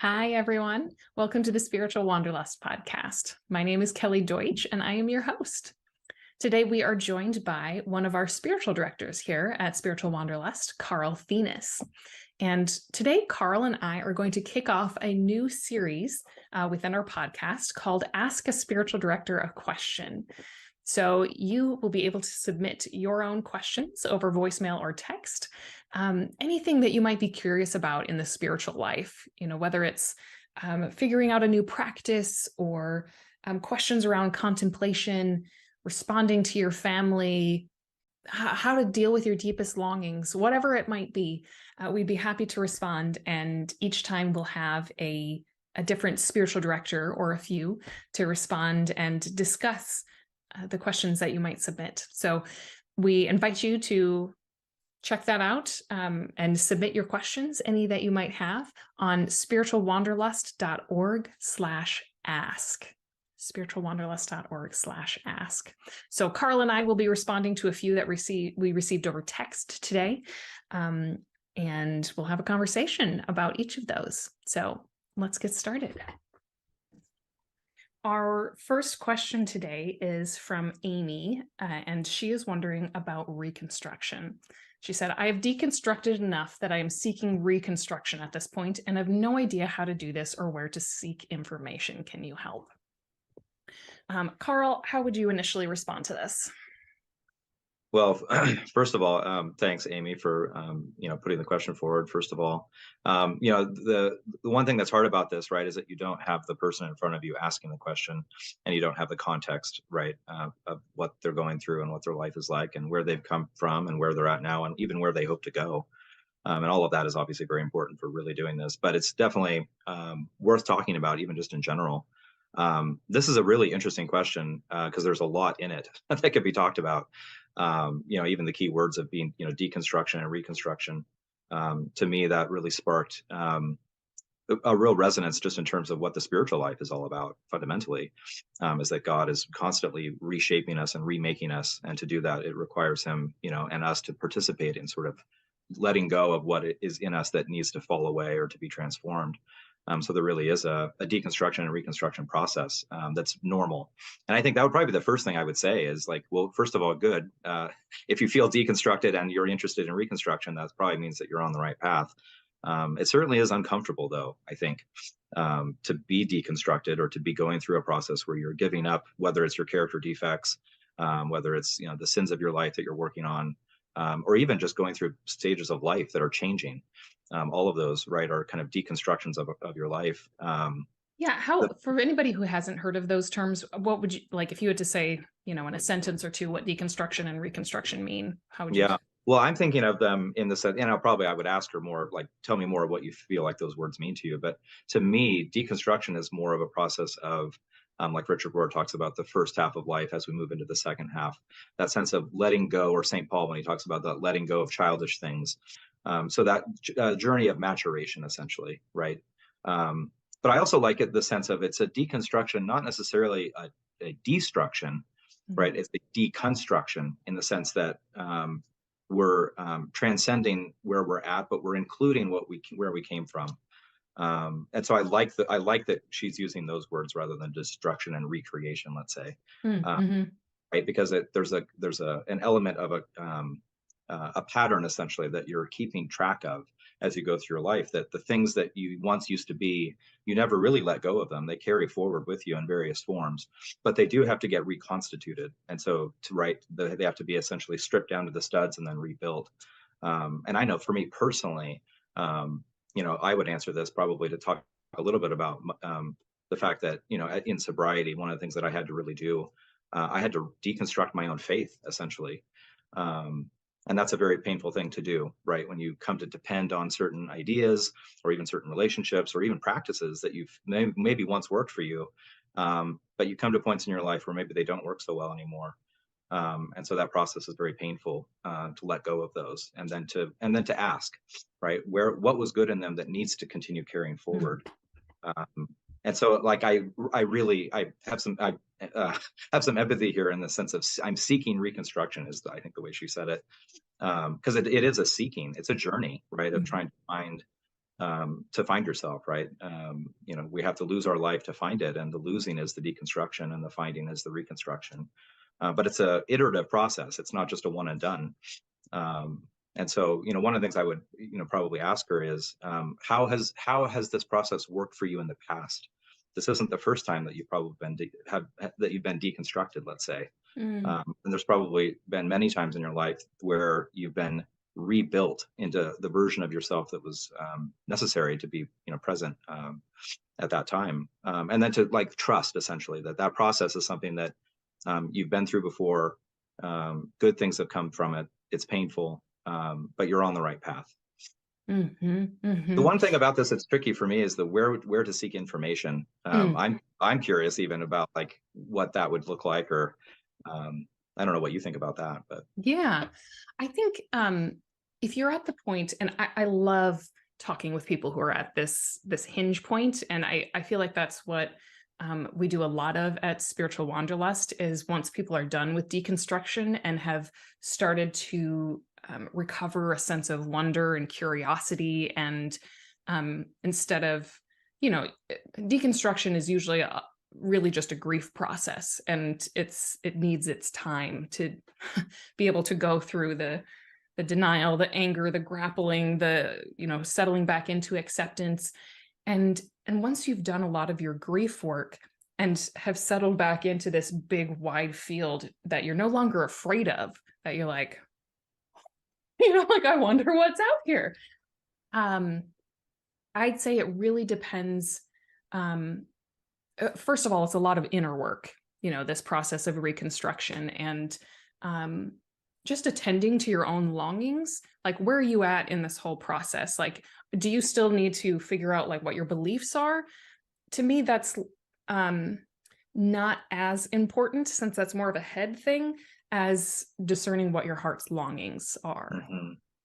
Hi, everyone. Welcome to the Spiritual Wanderlust podcast. My name is Kelly Deutsch, and I am your host. Today, we are joined by one of our spiritual directors here at Spiritual Wanderlust, Karl. And today, Karl and I are going to kick off a new series within our podcast called Ask a Spiritual Director a Question. So you will be able to submit your own questions over voicemail or text. Anything that you might be curious about in the spiritual life, whether it's figuring out a new practice or questions around contemplation, responding to your family, how to deal with your deepest longings, whatever it might be, we'd be happy to respond. And each time we'll have a different spiritual director or a few to respond and discuss the questions that you might submit. So we invite you to check that out and submit your questions, any that you might have, on spiritualwanderlust.org/ask. spiritualwanderlust.org/ask. So Karl and I will be responding to a few that we received over text today, and we'll have a conversation about each of those. So let's get started. Our first question today is from Amy, and she is wondering about reconstruction. She said, I have deconstructed enough that I am seeking reconstruction at this point and have no idea how to do this or where to seek information. Can you help? Karl, how would you initially respond to this? Well, first of all, thanks, Amy, for putting the question forward. First of all, the one thing that's hard about this, right, is that you don't have the person in front of you asking the question, and you don't have the context, right, of what they're going through and what their life is like, and where they've come from, and where they're at now, and even where they hope to go. And all of that is obviously very important for really doing this. But it's definitely worth talking about, even just in general. This is a really interesting question because there's a lot in it that could be talked about. Even the key words of being, deconstruction and reconstruction. To me, that really sparked a real resonance just in terms of what the spiritual life is all about fundamentally, is that God is constantly reshaping us and remaking us. And to do that, it requires him, and us to participate in sort of letting go of what is in us that needs to fall away or to be transformed. So there really is a deconstruction and reconstruction process that's normal. And I think that would probably be the first thing I would say is like, well, first of all, good. If you feel deconstructed and you're interested in reconstruction, that probably means that you're on the right path. It certainly is uncomfortable, though, I think, to be deconstructed or to be going through a process where you're giving up, whether it's your character defects, whether it's the sins of your life that you're working on, or even just going through stages of life that are changing. All of those, right, are kind of deconstructions of your life. For anybody who hasn't heard of those terms, what would you like if you had to say, in a sentence or two, what deconstruction and reconstruction mean? How would you? Yeah, well, I'm thinking of them in the sense, I would ask her more, like, tell me more of what you feel like those words mean to you. But to me, deconstruction is more of a process of, like Richard Rohr talks about, the first half of life as we move into the second half, that sense of letting go, or St. Paul when he talks about that letting go of childish things. So that journey of maturation, essentially, right? But I also like it, the sense of it's a deconstruction, not necessarily a destruction, right? It's a deconstruction in the sense that we're transcending where we're at, but we're including where we came from. And so I like that she's using those words rather than destruction and recreation, let's say, right? Because there's an element of a pattern, essentially, that you're keeping track of as you go through your life, that the things that you once used to be, you never really let go of them. They carry forward with you in various forms, but they do have to get reconstituted. And so they have to be essentially stripped down to the studs and then rebuilt. And I know for me personally, I would answer this probably to talk a little bit about the fact that, in sobriety, one of the things that I had to really do, I had to deconstruct my own faith, essentially. And that's a very painful thing to do, right? When you come to depend on certain ideas or even certain relationships or even practices that you've maybe once worked for you, but you come to points in your life where maybe they don't work so well anymore. And so that process is very painful to let go of those, and then to ask, right, what was good in them that needs to continue carrying forward. And so, like, I have some empathy here in the sense of I'm seeking reconstruction, is I think the way she said it, because it is a seeking, it's a journey, right, of trying to find to find yourself, right? We have to lose our life to find it, and the losing is the deconstruction, and the finding is the reconstruction. But it's a iterative process. It's not just a one and done. Um, and so, one of the things I would, probably ask her is, how has this process worked for you in the past? This isn't the first time that you've probably that you've been deconstructed, let's say. Mm, And there's probably been many times in your life where you've been rebuilt into the version of yourself that was necessary to be, present at that time. And then to like trust essentially that process is something that you've been through before. Good things have come from it. It's painful, but you're on the right path. The mm-hmm. one thing about this that's tricky for me is the where to seek information. I'm curious even about like what that would look like, or I don't know what you think about that, but Yeah, I think if you're at the point, and I love talking with people who are at this hinge point, and I feel like that's what we do a lot of at Spiritual Wanderlust, is once people are done with deconstruction and have started to recover a sense of wonder and curiosity, and instead of, deconstruction is usually really just a grief process, and it needs its time to be able to go through the denial, the anger, the grappling, the settling back into acceptance. And once you've done a lot of your grief work and have settled back into this big wide field that you're no longer afraid of, that you're like, like, I wonder what's out here. I'd say it really depends. First of all, it's a lot of inner work, this process of reconstruction, and just attending to your own longings. Like, where are you at in this whole process? Like, do you still need to figure out like what your beliefs are? To me, that's not as important, since that's more of a head thing, as discerning what your heart's longings are.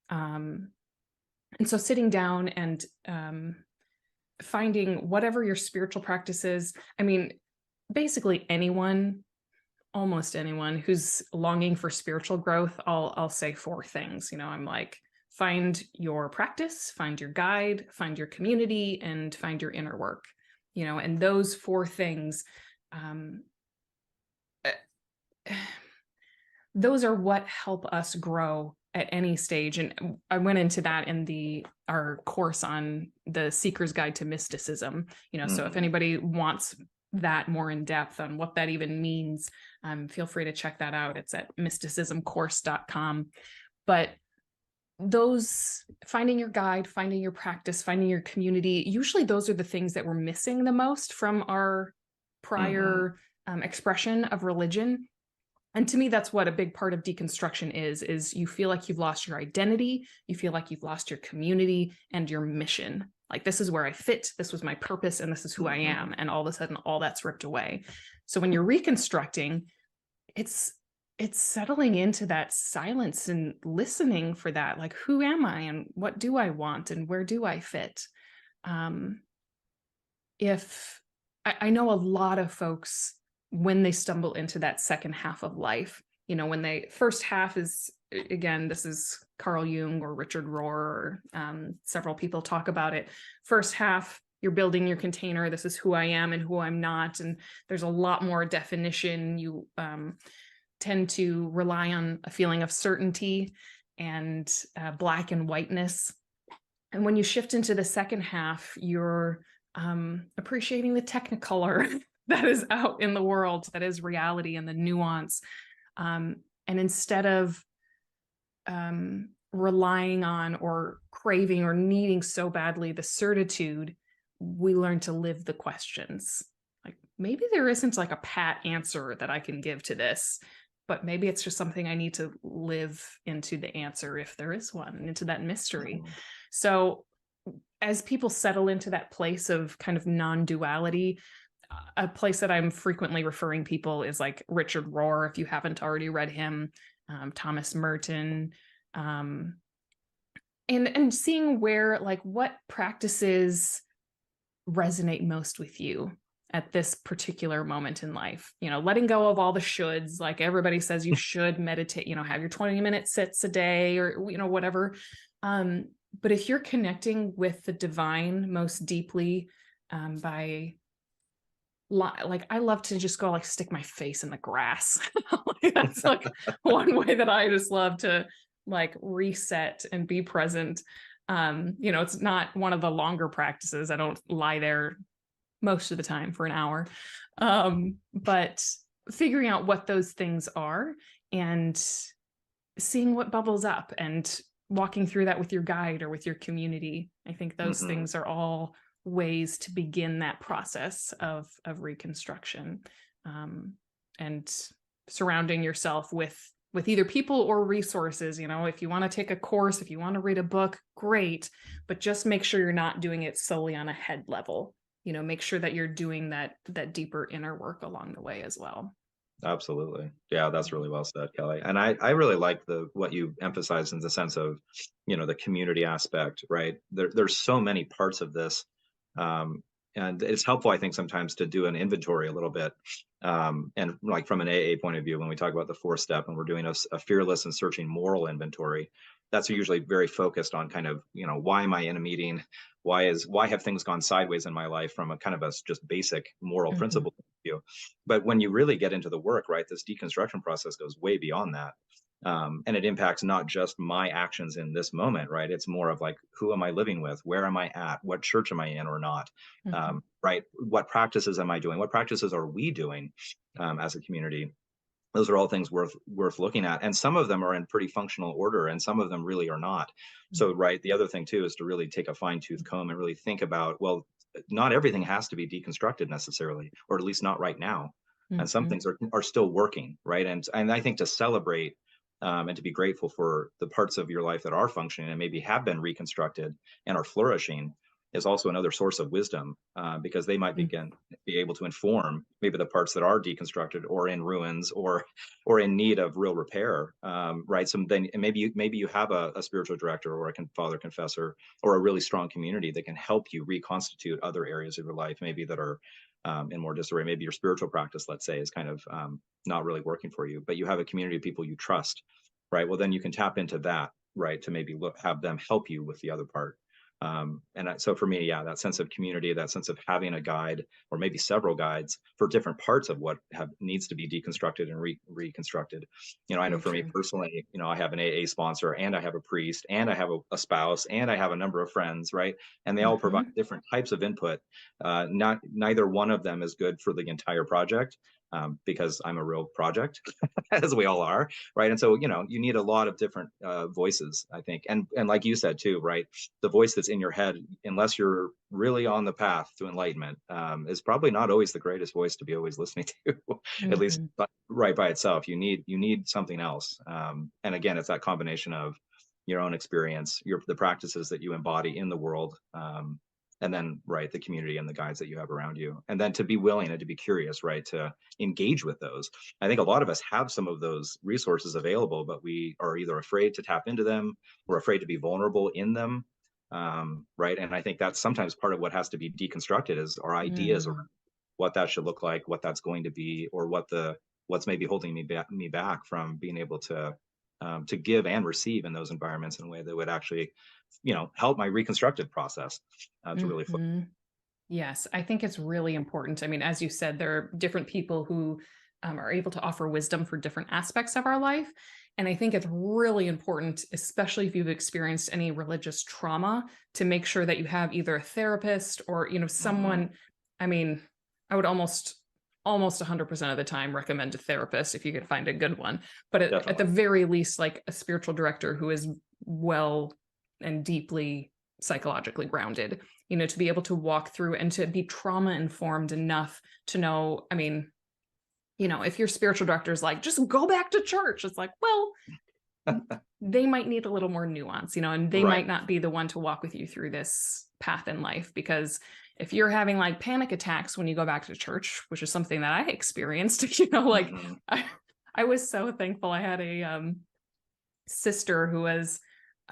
And so sitting down and finding whatever your spiritual practice is. I mean, basically almost anyone who's longing for spiritual growth, I'll say 4 things. I'm like, find your practice, find your guide, find your community, and find your inner work. And those 4 things, those are what help us grow at any stage. And I went into that in our course on the Seeker's Guide to Mysticism. So if anybody wants that more in depth on what that even means, feel free to check that out. It's at mysticismcourse.com. But those, finding your guide, finding your practice, finding your community, usually those are the things that we're missing the most from our prior expression of religion. And to me, that's what a big part of deconstruction is you feel like you've lost your identity, you feel like you've lost your community and your mission. Like, this is where I fit, this was my purpose, and this is who I am. And all of a sudden, all that's ripped away. So when you're reconstructing, it's settling into that silence and listening for that. Like, who am I, and what do I want, and where do I fit? If I know a lot of folks, when they stumble into that second half of life, when they first half is, again, this is Karl Jung or Richard Rohr, or several people talk about it. First half, you're building your container. This is who I am and who I'm not. And there's a lot more definition. You tend to rely on a feeling of certainty and black and whiteness. And when you shift into the second half, you're appreciating the technicolor that is out in the world, that is reality, and the nuance. And instead of relying on or craving or needing so badly the certitude, we learn to live the questions. Like, maybe there isn't like a pat answer that I can give to this, but maybe it's just something I need to live into the answer, if there is one, into that mystery. So as people settle into that place of kind of non-duality, a place that I'm frequently referring people is like Richard Rohr, if you haven't already read him, Thomas Merton, and seeing where, like, what practices resonate most with you at this particular moment in life. Letting go of all the shoulds. Like, everybody says you should meditate, have your 20-minute sits a day, or whatever. But if you're connecting with the divine most deeply, by like, I love to just go like stick my face in the grass. Like, that's like one way that I just love to like reset and be present. It's not one of the longer practices. I don't lie there most of the time for an hour. But figuring out what those things are and seeing what bubbles up and walking through that with your guide or with your community. I think those Mhm. things are all ways to begin that process of reconstruction, and surrounding yourself with either people or resources. If you want to take a course, if you want to read a book, great, but just make sure you're not doing it solely on a head level. Make sure that you're doing that deeper inner work along the way as well. Absolutely. Yeah, that's really well said, Kelly. And I really like what you emphasized in the sense of, the community aspect, right? There's so many parts of this. Um, and it's helpful, I think, sometimes to do an inventory a little bit. And like from an AA point of view, when we talk about the fourth step and we're doing a fearless and searching moral inventory, that's usually very focused on kind of, why am I in a meeting? Why have things gone sideways in my life from a kind of a just basic moral Mhm. principle view? But when you really get into the work, right, this deconstruction process goes way beyond that. And it impacts not just my actions in this moment, right? It's more of like, who am I living with? Where am I at? What church am I in or not? Mhm. Right? What practices am I doing? What practices are we doing as a community? Those are all things worth looking at, and some of them are in pretty functional order and some of them really are not. So right, the other thing too is to really take a fine-tooth comb and really think about, well, not everything has to be deconstructed necessarily, or at least not right now, and some Mhm. things are still working, right? And I think to celebrate, and to be grateful for the parts of your life that are functioning and maybe have been reconstructed and are flourishing is also another source of wisdom, because they might Mhm. be able to inform maybe the parts that are deconstructed or in ruins or in need of real repair, right? So then maybe you have a spiritual director or a father confessor or a really strong community that can help you reconstitute other areas of your life, maybe that are in more disarray. Maybe your spiritual practice, let's say, is kind of not really working for you, but you have a community of people you trust, right? Well, then you can tap into that, right, to maybe have them help you with the other part. So for me, yeah, that sense of community, that sense of having a guide or maybe several guides for different parts of what needs to be deconstructed and reconstructed. I know Very for me true. personally, I have an AA sponsor and I have a priest and I have a spouse and I have a number of friends, right? And they all provide Mhm. different types of input. Neither one of them is good for the entire project, because I'm a real project, as we all are, right? And so, you need a lot of different voices, I think, and like you said too, right? The voice that's in your head, unless you're really on the path to enlightenment, is probably not always the greatest voice to be always listening to, at least Mhm. right by itself. You need something else, and again, it's that combination of your own experience, the practices that you embody in the world, and then right, the community and the guides that you have around you, and then to be willing and to be curious, right, to engage with those. I think a lot of us have some of those resources available, but we are either afraid to tap into them, we're afraid to be vulnerable in them, right? And I think that's sometimes part of what has to be deconstructed is our ideas around Mm. what that should look like, what that's going to be, or what's maybe holding me back from being able to give and receive in those environments in a way that would actually, help my reconstructive process to really flow. Mhm. Yes, I think it's really important. I mean, as you said, there are different people who are able to offer wisdom for different aspects of our life. And I think it's really important, especially if you've experienced any religious trauma, to make sure that you have either a therapist or, Mhm. someone. I mean, I would almost 100% of the time recommend a therapist if you could find a good one. But at the Definitely. very least, like a spiritual director who is well and deeply psychologically grounded, to be able to walk through and to be trauma informed enough to know. I mean, if your spiritual director is like, just go back to church, it's like, well, they might need a little more nuance, and they Right. might not be the one to walk with you through this path in life. Because if you're having like panic attacks when you go back to church, which is something that I experienced, like Hmm. I was so thankful. I had a sister who was,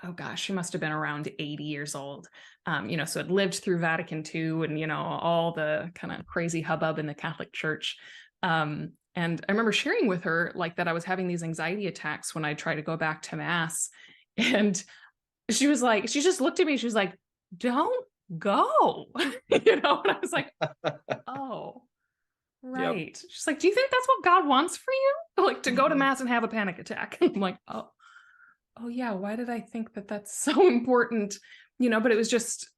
oh gosh, she must have been around 80 years old. So had lived through Vatican II and, all the kind of crazy hubbub in the Catholic Church. And I remember sharing with her like that I was having these anxiety attacks when I try to go back to mass. And she was like, she just looked at me. She was like, don't go, and I was like, oh, Yep. right. She's like, do you think that's what God wants for you? Like to go to Mhm. mass and have a panic attack. I'm like, oh yeah. Why did I think that that's so important? But it was just,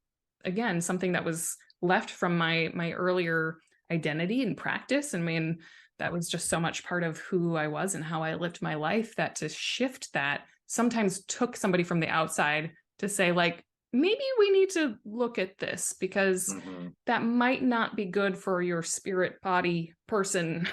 again, something that was left from my earlier identity and practice. And that was just so much part of who I was and how I lived my life, that to shift that sometimes took somebody from the outside to say, like, maybe we need to look at this because Mhm. that might not be good for your spirit body person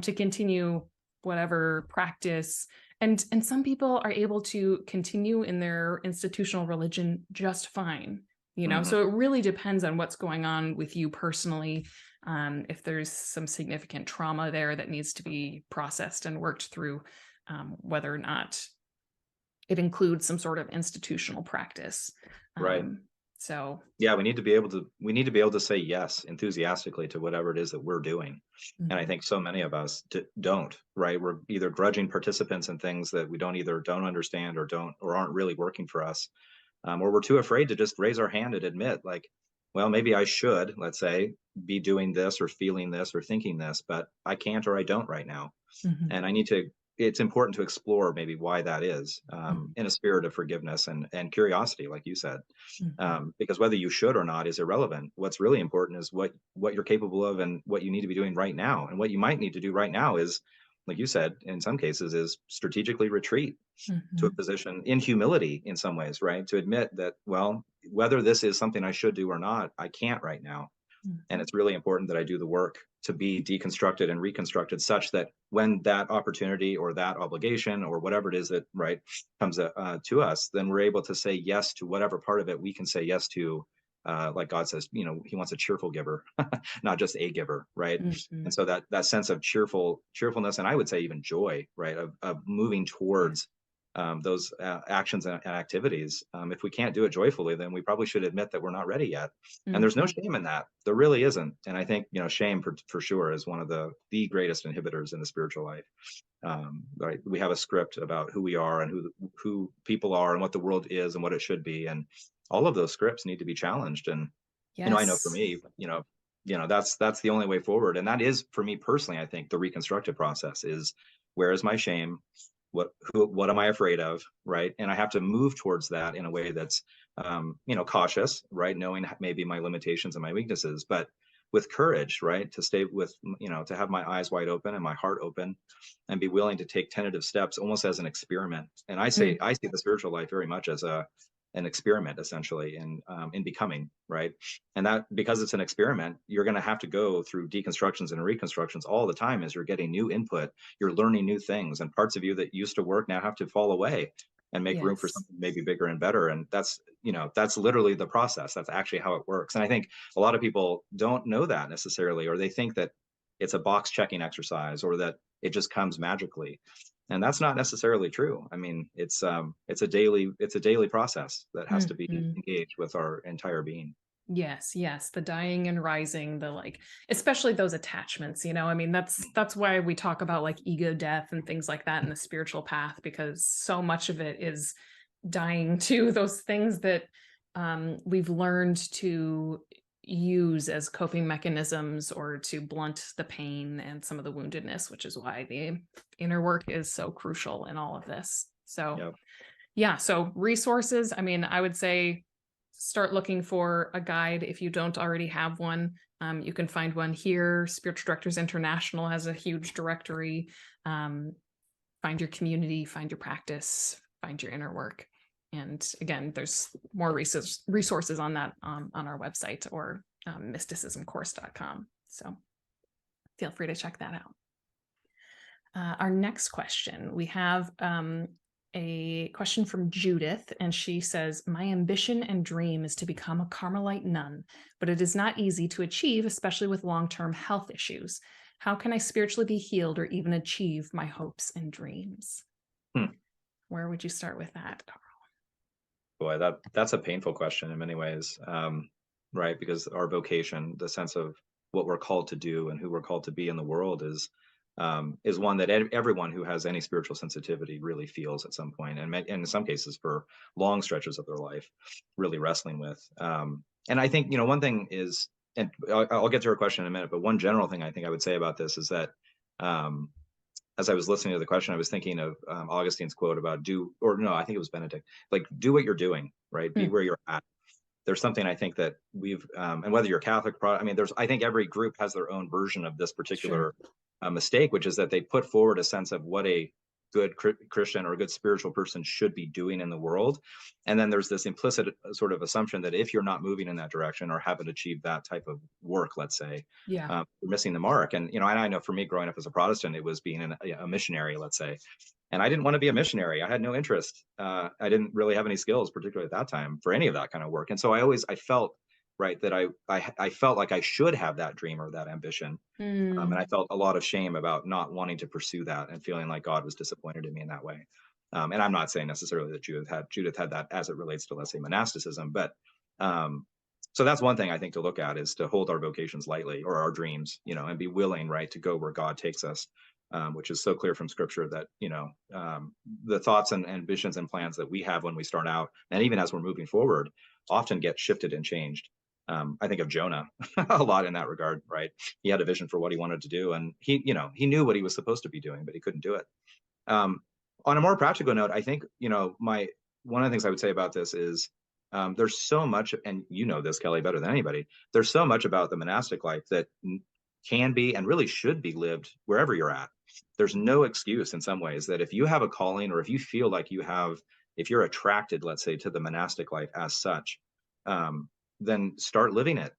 to continue whatever practice. And some people are able to continue in their institutional religion just fine. Mhm. So it really depends on what's going on with you personally. If there's some significant trauma there that needs to be processed and worked through, whether or not it includes some sort of institutional practice. Right. Um, so, Yeah, we need to be able to say yes enthusiastically to whatever it is that we're doing. And I mhm, think so many of us don't, right? We're either grudging participants in things that we don't understand or aren't really working for us, or we're too afraid to just raise our hand and admit, like, well, maybe I should, let's say, be doing this or feeling this or thinking this, but I can't or I don't right now. mhm, And it's important to explore maybe why that is, mhm, in a spirit of forgiveness and curiosity, like you said, mhm, because whether you should or not is irrelevant. What's really important is what you're capable of and what you need to be doing right now. And what you might need to do right now is, like you said, in some cases, is strategically retreat to a mhm, position in humility in some ways, right? To admit that, well, whether this is something I should do or not, I can't right now. And mhm. it's really important that I do the work to be deconstructed and reconstructed such that when that opportunity or that obligation or whatever it is that comes to us, then we're able to say yes to whatever part of it we can say yes to. Like God says, He wants a cheerful giver, not just a giver, right? And Mhm. so that sense of cheerfulness, and I would say even joy, right, of moving Yeah. towards those actions and activities. If we can't do it joyfully, then we probably should admit that we're not ready yet. And there's no Mhm. shame in that. There really isn't. And I think, shame for sure is one of the greatest inhibitors in the spiritual life. Right. We have a script about who we are and who people are and what the world is and what it should be. And all of those scripts need to be challenged. And, I know for Yes. me, that's the only way forward. And that is for me personally, I think the reconstructive process is, where is my shame? What am I afraid of? Right. And I have to move towards that in a way that's cautious, right? Knowing maybe my limitations and my weaknesses, but with courage, right? To stay with, to have my eyes wide open and my heart open and be willing to take tentative steps almost as an experiment. And Mm. I see the spiritual life very much as an experiment, essentially, in becoming, right. And that, because it's an experiment, you're going to have to go through deconstructions and reconstructions all the time as you're getting new input, you're learning new things, and parts of you that used to work now have to fall away and make room for Yes. something maybe bigger and better. And that's literally the process. That's actually how it works. And I think a lot of people don't know that necessarily, or they think that it's a box checking exercise or that it just comes magically. And that's not necessarily true. I mean, it's a daily process that has to be Mhm. engaged with our entire being. Yes, yes, the dying and rising, the like, especially those attachments, that's why we talk about like ego death and things like that in the spiritual path, because so much of it is dying to those things that we've learned to use as coping mechanisms or to blunt the pain and some of the woundedness, which is why the inner work is so crucial in all of this. So, Yeah. yeah, so resources, I would say start looking for a guide if you don't already have one. You can find one here. Spiritual Directors International has a huge directory. Um, find your community, find your practice, find your inner work. And again, there's more resources on that on our website, or mysticismcourse.com. So feel free to check that out. Our next question, we have a question from Judith, and she says, my ambition and dream is to become a Carmelite nun, but it is not easy to achieve, especially with long-term health issues. How can I spiritually be healed or even achieve my hopes and dreams? Hmm. Where would you start with that, Karl? Boy, that's a painful question in many ways, right? Because our vocation, the sense of what we're called to do and who we're called to be in the world, is is one that everyone who has any spiritual sensitivity really feels at some point, and in some cases for long stretches of their life, really wrestling with. And I think, one thing is, and I'll get to her question in a minute, but one general thing I think I would say about this is that, as I was listening to the question, I was thinking of Augustine's quote about I think it was Benedict, like, do what you're doing, right? Be where you're at. There's something I think that we've, and whether you're Catholic, I think every group has their own version of this particular mistake, which is that they put forward a sense of what a good Christian or a good spiritual person should be doing in the world. And then there's this implicit sort of assumption that if you're not moving in that direction or haven't achieved that type of work, let's say, you're missing the mark. And, and I know for me growing up as a Protestant, it was being a missionary, let's say. And I didn't want to be a missionary. I had no interest. I didn't really have any skills, particularly at that time, for any of that kind of work. And so I felt, right, that I felt like I should have that dream or that ambition. And I felt a lot of shame about not wanting to pursue that and feeling like God was disappointed in me in that way. And I'm not saying necessarily that Judith had that as it relates to, let's say, monasticism. But so that's one thing I think to look at, is to hold our vocations lightly, or our dreams, and be willing, right, to go where God takes us. Which is so clear from Scripture that, the thoughts and ambitions and plans that we have when we start out, and even as we're moving forward, often get shifted and changed. I think of Jonah a lot in that regard, right? He had a vision for what he wanted to do, and he knew what he was supposed to be doing, but he couldn't do it. On a more practical note, I think, one of the things I would say about this is, there's so much, and this, Kelly, better than anybody, there's so much about the monastic life that can be and really should be lived wherever you're at. There's no excuse in some ways that if you have a calling, or if you feel like if you're attracted, let's say, to the monastic life as such, then start living it.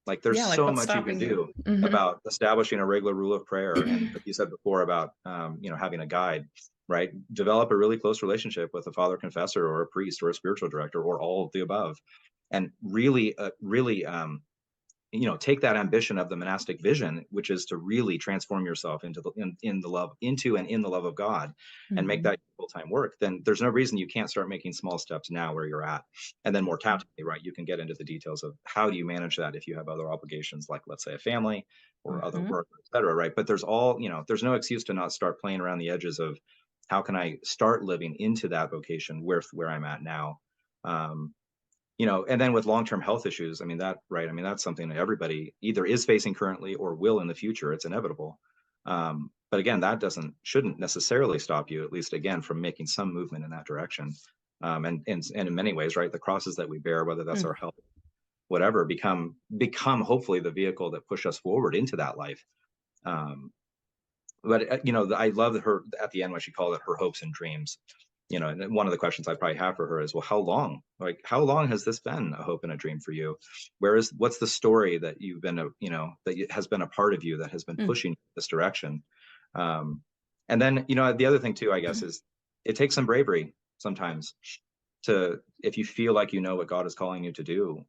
Like, there's so much you can do about establishing a regular rule of prayer. And like you said before about, having a guide, right? Develop a really close relationship with a father confessor or a priest or a spiritual director or all of the above. And really, take that ambition of the monastic vision, which is to really transform yourself into the love of God, and make that full-time work. Then there's no reason you can't start making small steps now where you're at. And then more tactically, right, you can get into the details of how do you manage that if you have other obligations, like, let's say, a family or other work, et cetera, right? But there's there's no excuse to not start playing around the edges of how can I start living into that vocation where I'm at now. And then with long-term health issues, that's something that everybody either is facing currently or will in the future. It's inevitable. But again, that shouldn't necessarily stop you, at least again, from making some movement in that direction. And in many ways, right, the crosses that we bear, whether that's our health, whatever, become hopefully the vehicle that push us forward into that life. But I love her at the end when she called it her hopes and dreams. And one of the questions I probably have for her is, well, how long has this been a hope and a dream for you? What's the story that you've been, that has been a part of you that has been pushing you this direction? And then, the other thing too, I guess, is it takes some bravery sometimes if you feel like what God is calling you to do.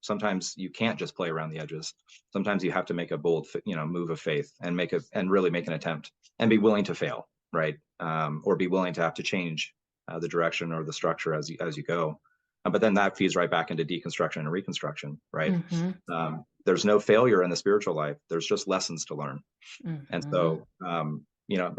Sometimes you can't just play around the edges. Sometimes you have to make a bold, move of faith and really make an attempt and be willing to fail. Right. Or be willing to have to change the direction or the structure as you go. But then that feeds right back into deconstruction and reconstruction. Right. There's no failure in the spiritual life. There's just lessons to learn. And so, and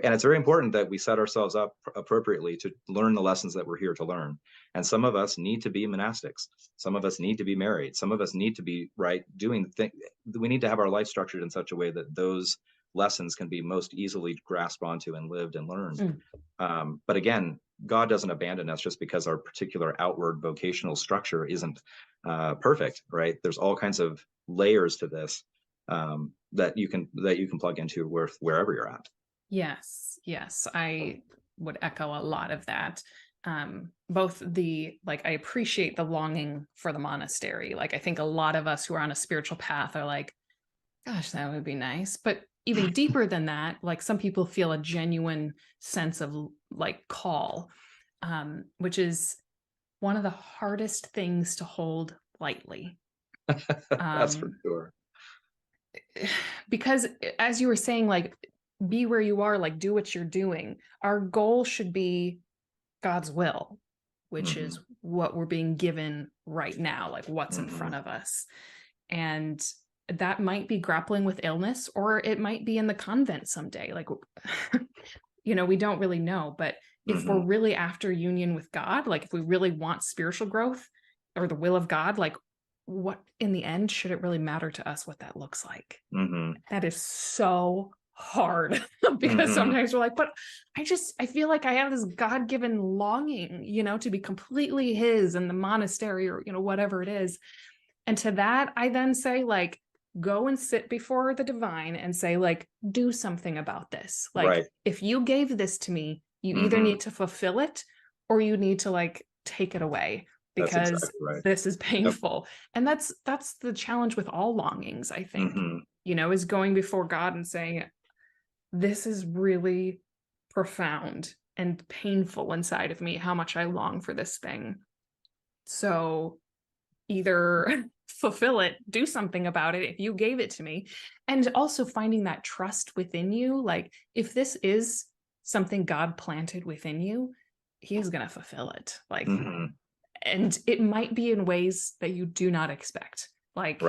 it's very important that we set ourselves up appropriately to learn the lessons that we're here to learn. And some of us need to be monastics. Some of us need to be married. Some of us need to be doing things. We need to have our life structured in such a way that those lessons can be most easily grasped onto and lived and learned. But again, God doesn't abandon us just because our particular outward vocational structure isn't perfect, right? There's all kinds of layers to this that you can plug into wherever you're at. Yes, I would echo a lot of that. Both I appreciate the longing for the monastery. Like, I think a lot of us who are on a spiritual path are like, gosh, that would be nice. But even deeper than that, like, some people feel a genuine sense of call, which is one of the hardest things to hold lightly. That's for sure. Because as you were saying, be where you are, do what you're doing. Our goal should be God's will, which is what we're being given right now, what's in front of us. And that might be grappling with illness, or it might be in the convent someday. Like, we don't really know. But if we're really after union with God, like if we really want spiritual growth or the will of God, like what in the end, should it really matter to us what that looks like? That is so hard because sometimes we're like, but I feel like I have this God-given longing, to be completely his in the monastery or, whatever it is. And to that, I then say, like, go and sit before the divine and say, like, do something about this. Like, if you gave this to me, you either need to fulfill it or you need to, like, take it away, because exactly this is painful. And that's the challenge with all longings, I think, is going before God and saying, this is really profound and painful inside of me, how much I long for this thing. So either fulfill it, do something about it if you gave it to me. And also finding that trust within you. Like, if this is something God planted within you, he is going to fulfill it. Like, and it might be in ways that you do not expect. Like,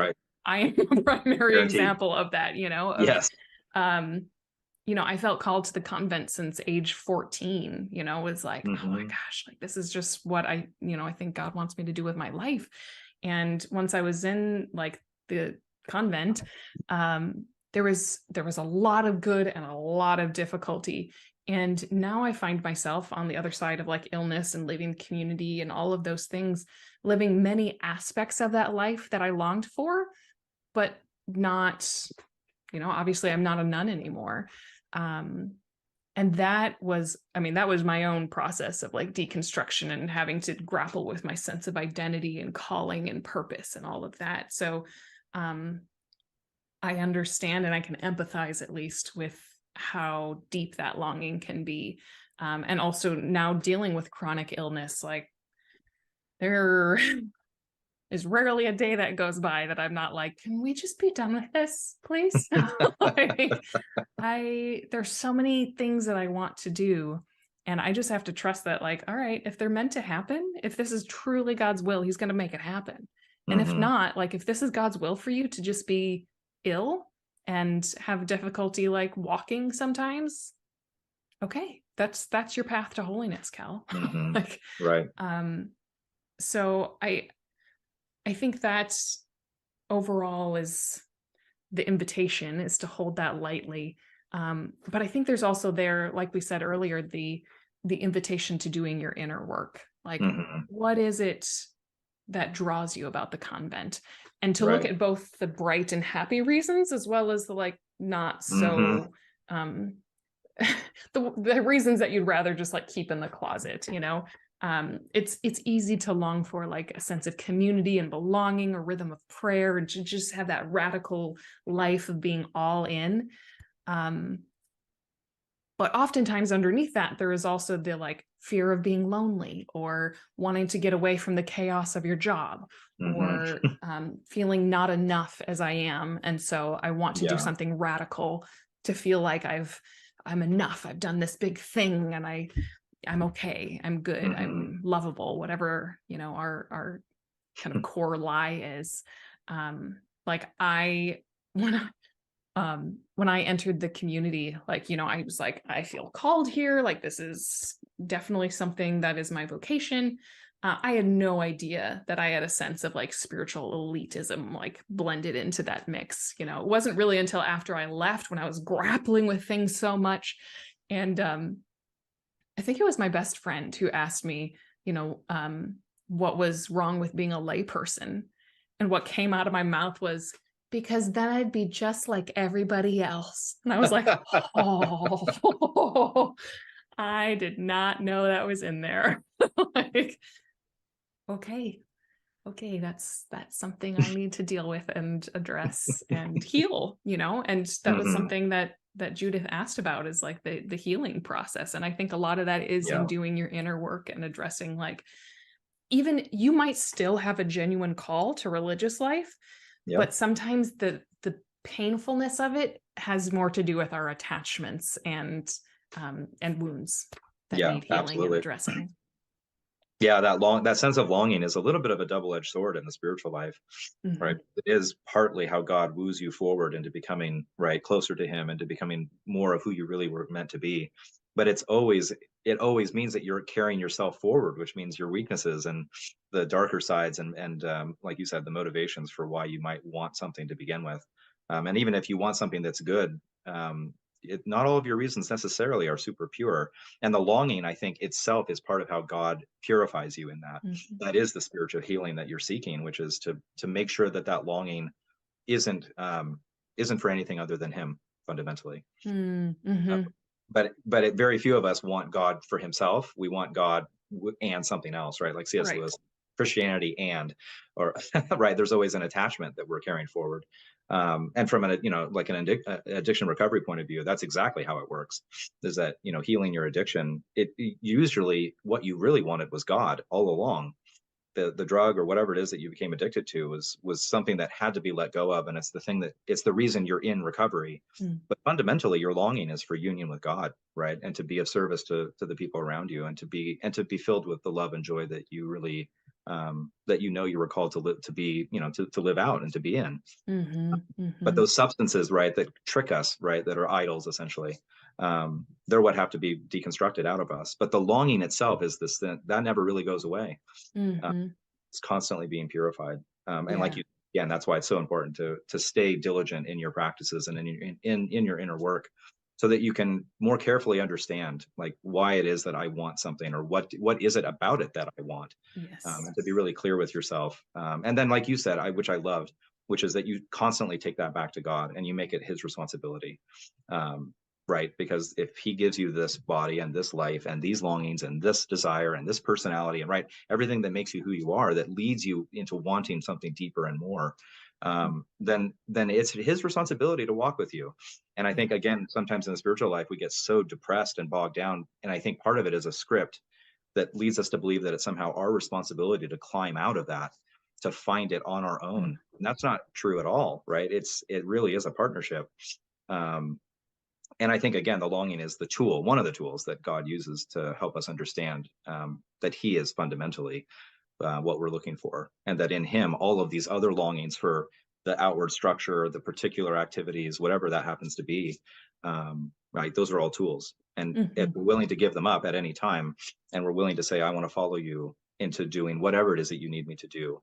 I am a primary example of that, Yes. I felt called to the convent since age 14, was like, oh my gosh, like, this is just what I think God wants me to do with my life. And once I was in, like, the convent, there was a lot of good and a lot of difficulty. And now I find myself on the other side of, like, illness and leaving the community and all of those things, living many aspects of that life that I longed for, but not, obviously I'm not a nun anymore. And that was my own process of, like, deconstruction and having to grapple with my sense of identity and calling and purpose and all of that. So I understand and I can empathize, at least, with how deep that longing can be. And also now dealing with chronic illness, like, there is rarely a day that goes by that I'm not like, can we just be done with this, please? There's so many things that I want to do. And I just have to trust that, like, all right, if they're meant to happen, if this is truly God's will, he's going to make it happen. And if not, like, if this is God's will for you to just be ill and have difficulty, like, walking sometimes, okay, that's your path to holiness, Cal. Like, so I think that overall is the invitation, is to hold that lightly. But I think there's also there, like we said earlier, the invitation to doing your inner work. Like, what is it that draws you about the convent? And to look at both the bright and happy reasons, as well as the, like, not so, the reasons that you'd rather just, like, keep in the closet, it's easy to long for, like, a sense of community and belonging, a rhythm of prayer, and to just have that radical life of being all in. But oftentimes underneath that, there is also the, like, fear of being lonely, or wanting to get away from the chaos of your job, or feeling not enough as I am. And so I want to do something radical to feel like I'm enough. I've done this big thing and I'm okay. I'm good. I'm lovable, whatever, our kind of core lie is. Like, when I entered the community, like, I was like, I feel called here. Like, this is definitely something that is my vocation. I had no idea that I had a sense of, like, spiritual elitism, like, blended into that mix. It wasn't really until after I left, when I was grappling with things so much. And I think it was my best friend who asked me, what was wrong with being a lay person. And what came out of my mouth was, because then I'd be just like everybody else. And I was like, oh, I did not know that was in there. Like, okay, that's something I need to deal with and address and heal, and that was something that Judith asked about, is, like, the healing process. And I think a lot of that is in doing your inner work and addressing, like, even you might still have a genuine call to religious life, but sometimes the painfulness of it has more to do with our attachments and wounds that need healing and addressing. Yeah, that sense of longing is a little bit of a double-edged sword in the spiritual life, right? Mhm. It is partly how God woos you forward into becoming right closer to Him and to becoming more of who you really were meant to be. But it always means that you're carrying yourself forward, which means your weaknesses and the darker sides and like you said, the motivations for why you might want something to begin with. And even if you want something that's good, not all of your reasons necessarily are super pure, and the longing, I think, itself is part of how God purifies you in that. Mhm. That is the spiritual healing that you're seeking, which is to make sure that that longing isn't isn't for anything other than Him fundamentally. Mm, Uh, mhm. very few of us want God for Himself. We want God and something else, right? Like C.S. Right. Lewis, Christianity or right. There's always an attachment that we're carrying forward. And from an like an addiction recovery point of view, that's exactly how it works. Is that healing your addiction? It usually what you really wanted was God all along. The drug or whatever it is that you became addicted to was something that had to be let go of, and it's the reason you're in recovery. Mm, But fundamentally your longing is for union with God, right? And to be of service to the people around you, and to be filled with the love and joy that you really that you were called to live, to be, to live out and to be in. mhm, But mhm. those substances, right, that trick us, right, that are idols essentially, they're what have to be deconstructed out of us. But the longing itself is this thing that never really goes away. uh, Mhm. it's constantly being purified. And like Yeah. you, again, that's why it's so important to stay diligent in your practices and in your inner work, so that you can more carefully understand like why it is that I want something, or what is it about it that I want, Yes. and to be really clear with yourself. And then, like you said, which I loved, which is that you constantly take that back to God and you make it His responsibility. Um, right, because if He gives you this body and this life and these longings and this desire and this personality, and right, everything that makes you who you are, that leads you into wanting something deeper and more, then it's His responsibility to walk with you. And I Yeah. think, again, sometimes in the spiritual life we get so depressed and bogged down, and I think part of it is a script that leads us to believe that it's somehow our responsibility to climb out of that, to find it on our Mm, own. And that's not true at all, right? It really is a partnership. um, and I think, again, the longing is the tool, one of the tools that God uses to help us understand that He is fundamentally what we're looking for, and that in Him all of these other longings for the outward structure, the particular activities, whatever that happens to be, right, those are all tools. And if mhm. we're willing to give them up at any time, and we're willing to say, I want to follow you into doing whatever it is that you need me to do,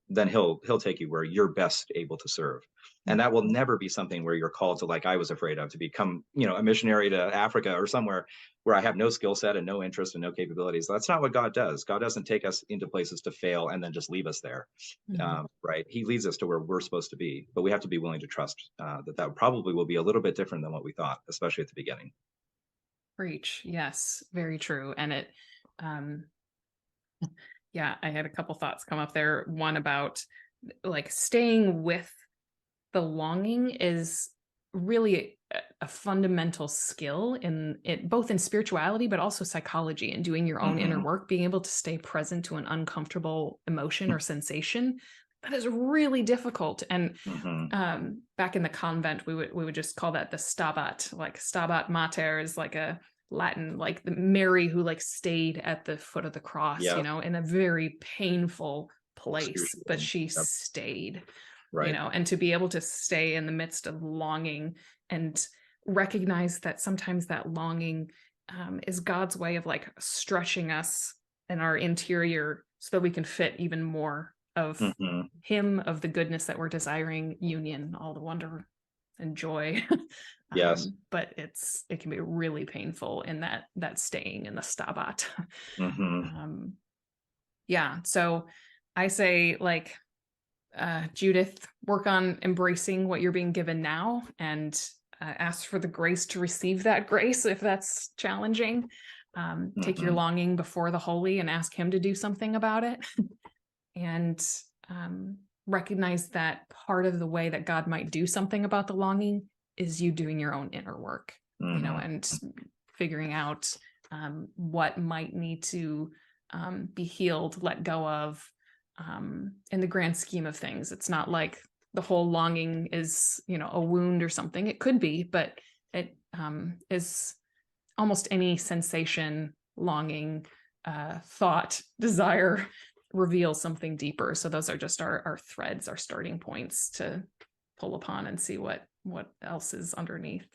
then he'll take you where you're best able to serve. And Mm, that will never be something where you're called to, like I was afraid of, to become a missionary to Africa or somewhere where I have no skill set and no interest and no capabilities. That's not what God does. God doesn't take us into places to fail and then just leave us there. mhm. Right? He leads us to where we're supposed to be, but we have to be willing to trust that probably will be a little bit different than what we thought, especially at the beginning. Preach. Yes, very true. And um, yeah, I had a couple thoughts come up there. One about like staying with the longing is really a fundamental skill in it, both in spirituality but also psychology, and doing your own inner Hmm. work, being able to stay present to an uncomfortable emotion or sensation. That is really difficult. And Hmm. back in the convent, we would just call that the stabat. Like stabat mater is like a Latin, like the Mary who like stayed at the foot of the cross, Yeah. in a very painful place, but Excruciating. she Yep. stayed, Right. and to be able to stay in the midst of longing and recognize that sometimes that longing is God's way of like stretching us in our interior so that we can fit even more of Hmm. Him, of the goodness that we're desiring, union, all the wonder and joy. Yes. But it can be really painful in that staying in the stabat. Hmm. um, yeah, so I say, like, Judith, work on embracing what you're being given now, and ask for the grace to receive that grace if that's challenging. Take your Hmm. longing before the holy and ask Him to do something about it. And um, recognize that part of the way that God might do something about the longing is you doing your own inner work, Hmm. and figuring out what might need to be healed, let go of. In the grand scheme of things, it's not like the whole longing is, a wound or something. It could be, but it is almost any sensation, longing, thought, desire reveals something deeper. So those are just our threads, our starting points to pull upon and see what else is underneath.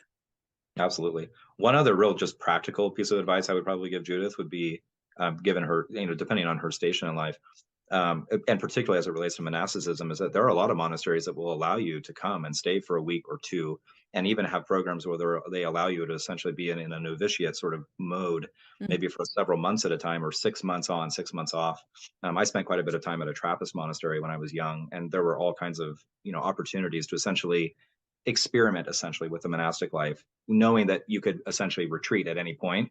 Absolutely. One other real just practical piece of advice I would probably give Judith would be, given her, depending on her station in life, and particularly as it relates to monasticism, is that there are a lot of monasteries that will allow you to come and stay for a week or two, and even have programs where they allow you to essentially be in a novitiate sort of mode, Mm. maybe for several months at a time, or 6 months on, 6 months off. I spent quite a bit of time at a Trappist monastery when I was young, and there were all kinds of opportunities to essentially experiment essentially with the monastic life, knowing that you could essentially retreat at any point.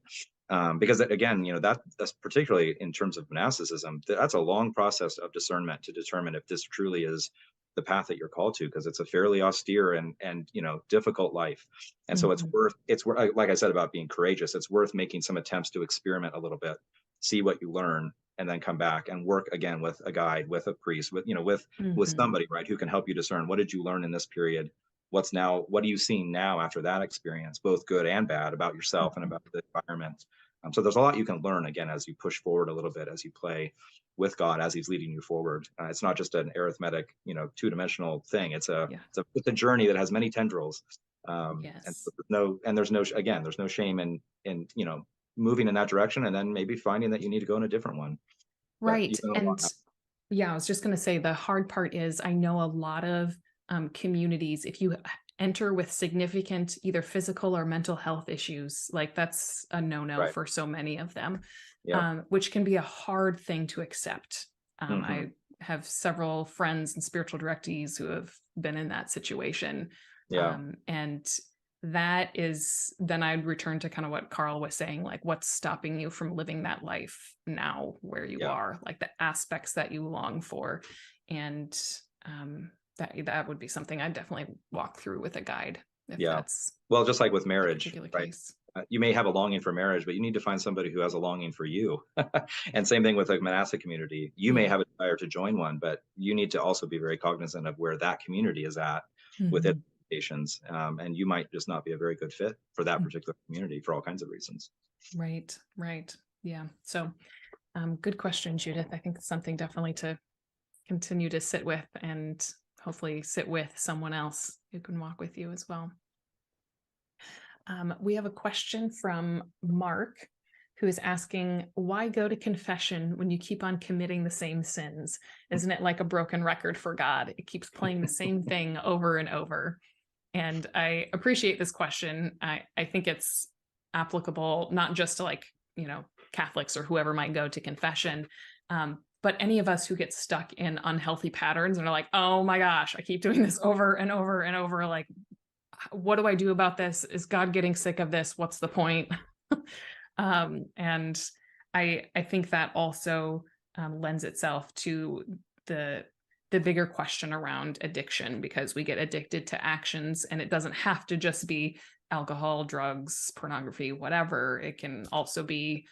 Because again, that's particularly in terms of monasticism, that's a long process of discernment to determine if this truly is the path that you're called to, because it's a fairly austere and difficult life. And so Mhm. it's worth, like I said about being courageous, it's worth making some attempts to experiment a little bit, see what you learn, and then come back and work again with a guide, with a priest, with Mhm. somebody, right, who can help you discern what did you learn in this period, what are you seeing now after that experience, both good and bad, about yourself and Mhm. about the environment. So there's a lot you can learn again as you push forward a little bit, as you play with God as He's leading you forward. It's not just an arithmetic, two-dimensional thing. Yeah. It's a journey that has many tendrils. And Yes. so there's no shame in moving in that direction, and then maybe finding that you need to go in a different one. But you Right. can And yeah, I was just going to say the hard part is I know a lot of communities, if you enter with significant either physical or mental health issues, like that's a no-no right. for so many of them, Yeah. which can be a hard thing to accept. Hmm. I have several friends and spiritual directees who have been in that situation. Yeah. And that is, then I'd return to kind of what Karl was saying, like what's stopping you from living that life now where you Yeah. are, like the aspects that you long for. And that would be something I'd definitely walk through with a guide if Yeah. that's Well, just like with the marriage, particular right? case. You may have a longing for marriage, but you need to find somebody who has a longing for you. And same thing with a monastic community. You may Yeah. have a desire to join one, but you need to also be very cognizant of where that community is at with its Mhm. limitations. And you might just not be a very good fit for that particular community for all kinds of reasons. Right, right. Yeah. So good question, Judith. I think it's something definitely to continue to sit with and hopefully sit with someone else who can walk with you as well. We have a question from Mark who is asking, why go to confession when you keep on committing the same sins? Isn't it like a broken record for God? It keeps playing the same thing over and over. And I appreciate this question. I think it's applicable not just to Catholics or whoever might go to confession, but any of us who get stuck in unhealthy patterns and are like, oh my gosh, I keep doing this over and over and over. Like, what do I do about this? Is God getting sick of this? What's the point? And I think that also lends itself to the bigger question around addiction, because we get addicted to actions, and it doesn't have to just be alcohol, drugs, pornography, whatever. It can also be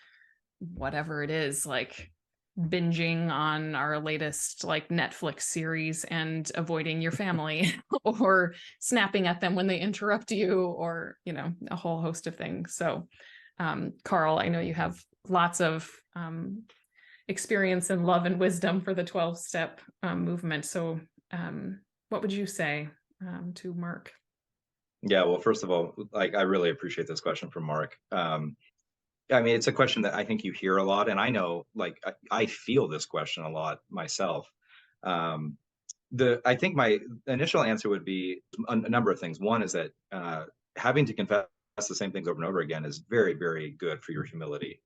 whatever it is, like binging on our latest like Netflix series and avoiding your family or snapping at them when they interrupt you, or a whole host of things. So Karl, I know you have lots of experience and love and wisdom for the 12-step movement. So what would you say to Mark? Yeah. Well, first of all, like, I really appreciate this question from Mark. I mean, it's a question that I think you hear a lot, and I know, like, I feel this question a lot myself. Um, I think my initial answer would be a number of things. One is that having to confess the same things over and over again is very, very good for your humility.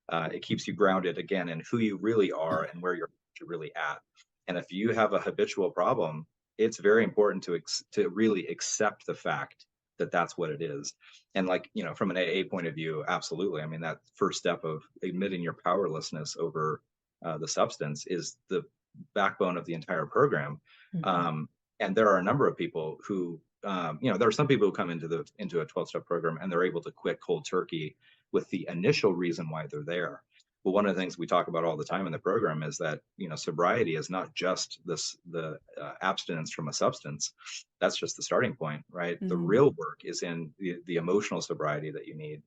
It keeps you grounded again in who you really are and where you're really at. And if you have a habitual problem, it's very important to really accept the fact that that's what it is. And, like, from an AA point of view, absolutely. I mean, that first step of admitting your powerlessness over the substance is the backbone of the entire program. Mhm. um, and there are a number of people who, there are some people who come into a 12-step program and they're able to quit cold turkey with the initial reason why they're there. But one of the things we talk about all the time in the program is that sobriety is not just the abstinence from a substance. That's just the starting point, right? The Mhm. real work is in the emotional sobriety that you need.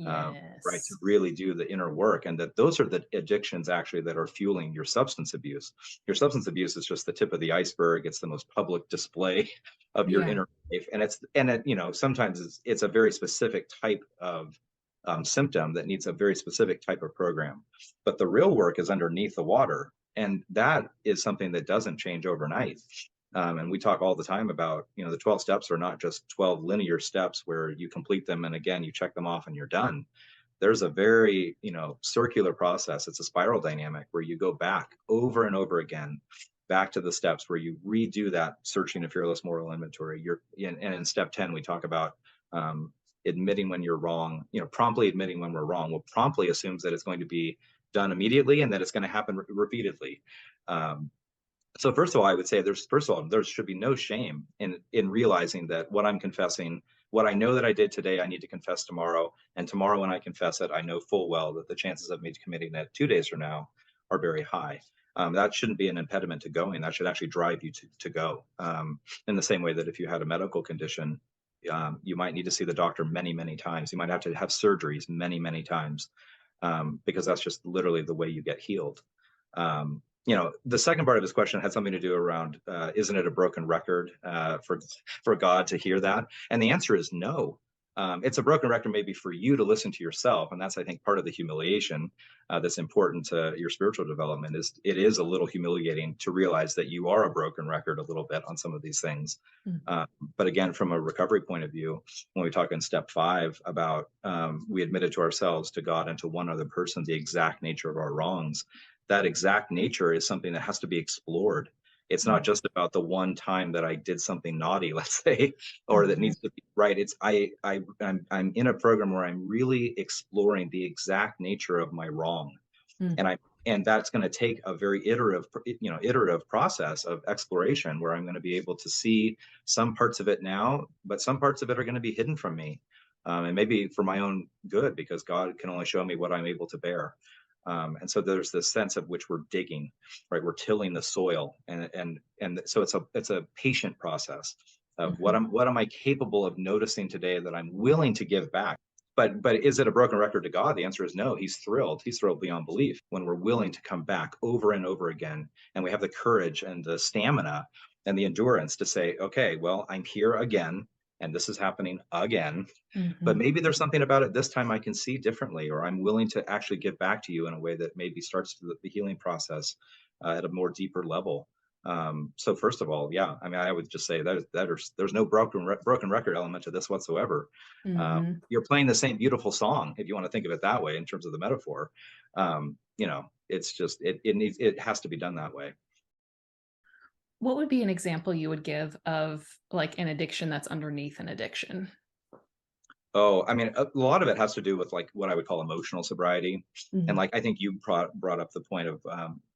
right, to Yes. really do the inner work. And that those are the addictions actually that are fueling your substance abuse. Your substance abuse is just the tip of the iceberg. It's the most public display of your Yeah. inner life. And it, sometimes it's a very specific type of symptom that needs a very specific type of program. But the real work is underneath the water. And that is something that doesn't change overnight. And we talk all the time about, the 12 steps are not just 12 linear steps where you complete them and again, you check them off and you're done. There's a very, circular process. It's a spiral dynamic where you go back over and over again, back to the steps where you redo that searching a fearless moral inventory. And in step 10, we talk about admitting when you're wrong, promptly admitting when we're wrong. Well, promptly assumes that it's going to be done immediately and that it's going to happen repeatedly. So first of all, I would say there should be no shame in realizing that what I'm confessing, what I know that I did today, I need to confess tomorrow. And tomorrow when I confess it, I know full well that the chances of me committing it 2 days from now are very high. That shouldn't be an impediment to going. That should actually drive you to go. In the same way that if you had a medical condition, you might need to see the doctor many, many times. You might have to have surgeries many, many times, because that's just literally the way you get healed. The second part of his question had something to do around, isn't it a broken record for God to hear that? And the answer is no. It's a broken record maybe for you to listen to yourself. And that's, I think, part of the humiliation that's important to your spiritual development. It is a little humiliating to realize that you are a broken record a little bit on some of these things. Mm. But again, from a recovery point of view, when we talk in step 5 about we admitted to ourselves, to God, and to one other person the exact nature of our wrongs, that exact nature is something that has to be explored. It's not just about the one time that I did something naughty, let's say, or that needs to be right. It's I'm in a program where I'm really exploring the exact nature of my wrong, Mm. and that's going to take a very iterative process of exploration where I'm going to be able to see some parts of it now, but some parts of it are going to be hidden from me, and maybe for my own good, because God can only show me what I'm able to bear. And so there's this sense of which we're digging, right? We're tilling the soil, and so it's a patient process of what am I capable of noticing today that I'm willing to give back. But is it a broken record to God? The answer is no. He's thrilled. He's thrilled beyond belief when we're willing to come back over and over again, and we have the courage and the stamina and the endurance to say, okay, well, I'm here again, and this is happening again. But maybe there's something about it this time I can see differently, or I'm willing to actually give back to you in a way that maybe starts the healing process at a more deeper level. So first of all, yeah, I mean, I would just say that there's no broken record element to this whatsoever. You're playing the same beautiful song, if you want to think of it that way in terms of the metaphor. It's just it has to be done that way. What would be an example you would give of like an addiction that's underneath an addiction? Oh, I mean, a lot of it has to do with like what I would call emotional sobriety. And Mhm. like, I think you brought up the point of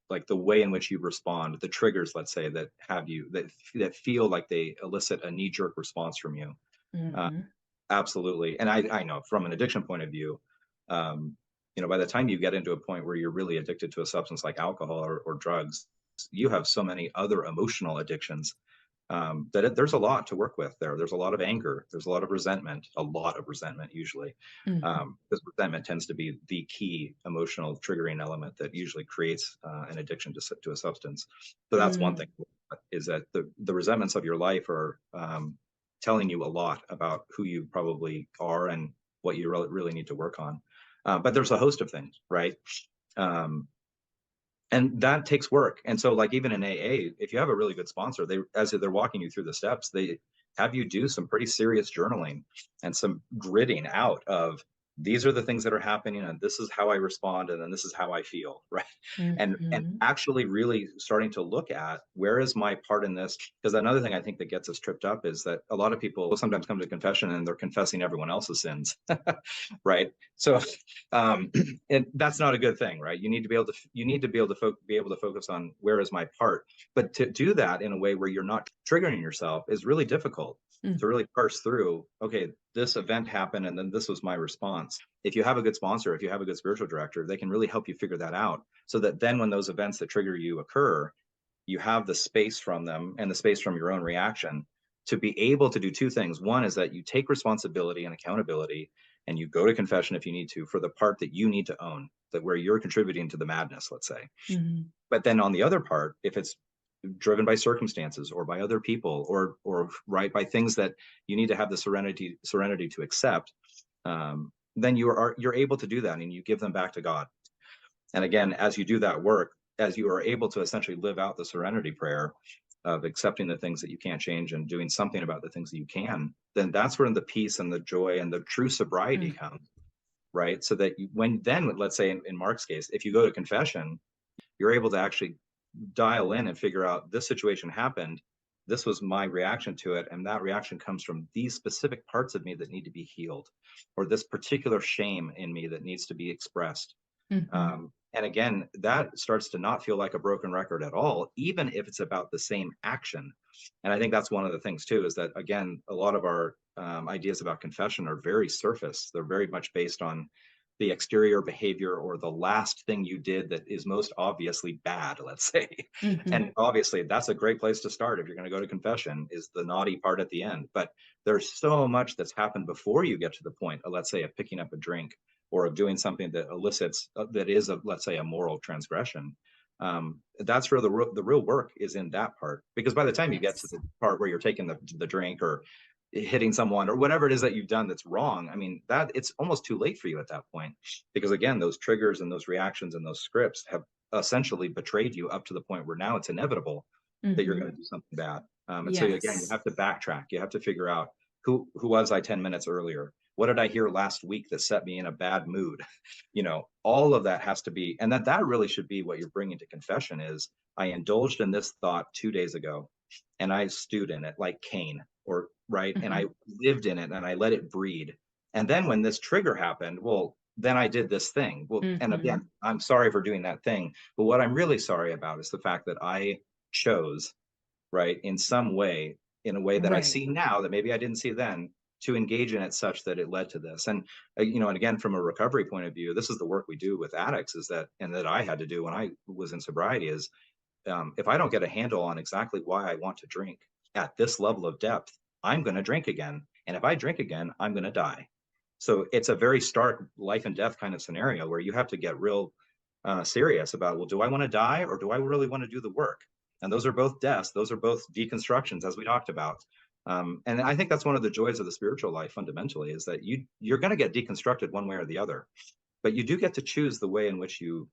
like the way in which you respond, the triggers, let's say, that have you, that feel like they elicit a knee-jerk response from you. Uh, Mhm. Absolutely. And I know from an addiction point of view, by the time you get into a point where you're really addicted to a substance like alcohol or drugs, you have so many other emotional addictions there's a lot to work with there. There's a lot of anger. There's a lot of resentment usually. Mhm. Because resentment tends to be the key emotional triggering element that usually creates an addiction to a substance. So that's one thing, Mm. is that the resentments of your life are telling you a lot about who you probably are and what you really need to work on. But there's a host of things, right? Um, and that takes work. And so like even in AA, if you have a really good sponsor, as they're walking you through the steps, they have you do some pretty serious journaling and some gritting out of, these are the things that are happening and this is how I respond and then this is how I feel, right? And Mhm. actually really starting to look at, where is my part in this? Because another thing I think that gets us tripped up is that a lot of people will sometimes come to confession and they're confessing everyone else's sins, right? So that's not a good thing, right? You need to be able to focus on, where is my part. But to do that in a way where you're not triggering yourself is really difficult. Mm. To really parse through, okay, this event happened and then this was my response. If you have a good sponsor, if you have a good spiritual director, they can really help you figure that out, so that then when those events that trigger you occur, you have the space from them and the space from your own reaction to be able to do two things. One is that you take responsibility and accountability, and you go to confession if you need to for the part that you need to own, that where you're contributing to the madness, let's say. But then on the other part, if it's driven by circumstances or by other people or right by things that you need to have the serenity to accept, then you're able to do that, and you give them back to God. And again, as you do that work, as you are able to essentially live out the serenity prayer of accepting the things that you can't change and doing something about the things that you can, then that's where the peace and the joy and the true sobriety comes, right? So that then let's say in Mark's case, if you go to confession, you're able to actually dial in and figure out, this situation happened, this was my reaction to it, and that reaction comes from these specific parts of me that need to be healed, or this particular shame in me that needs to be expressed. And again, that starts to not feel like a broken record at all, even if it's about the same action. And I think that's one of the things too, is that, again, a lot of our ideas about confession are very surface. They're very much based on the exterior behavior or the last thing you did that is most obviously bad, let's say. And obviously that's a great place to start if you're going to go to confession, is the naughty part at the end. But there's so much that's happened before you get to the point of, let's say, of picking up a drink or of doing something that elicits, that is, let's say, a moral transgression. That's where the real work is, in that part. Because by the time you get to the part where you're taking the drink or hitting someone or whatever it is that you've done that's wrong, I mean, that it's almost too late for you at that point, because again, those triggers and those reactions and those scripts have essentially betrayed you up to the point where now it's inevitable that you're going to do something bad. And so again, you have to backtrack. You have to figure out, who was I 10 minutes earlier? What did I hear last week that set me in a bad mood? All of that has to be, and that really should be what you're bringing to confession is, I indulged in this thought 2 days ago and I stewed in it like Cain, or right. And I lived in it and I let it breed. And then when this trigger happened, well, then I did this thing. Well, and again, I'm sorry for doing that thing. But what I'm really sorry about is the fact that I chose, right, in some way, in a way that I see now that maybe I didn't see then, to engage in it such that it led to this. And, and again, from a recovery point of view, this is the work we do with addicts, is that, and that I had to do when I was in sobriety, is if I don't get a handle on exactly why I want to drink at this level of depth, I'm going to drink again. And if I drink again, I'm going to die. So it's a very stark life and death kind of scenario where you have to get real serious about, well, do I want to die, or do I really want to do the work? And those are both deaths. Those are both deconstructions, as we talked about. And I think that's one of the joys of the spiritual life fundamentally, is that you're going to get deconstructed one way or the other, but you do get to choose the way in which you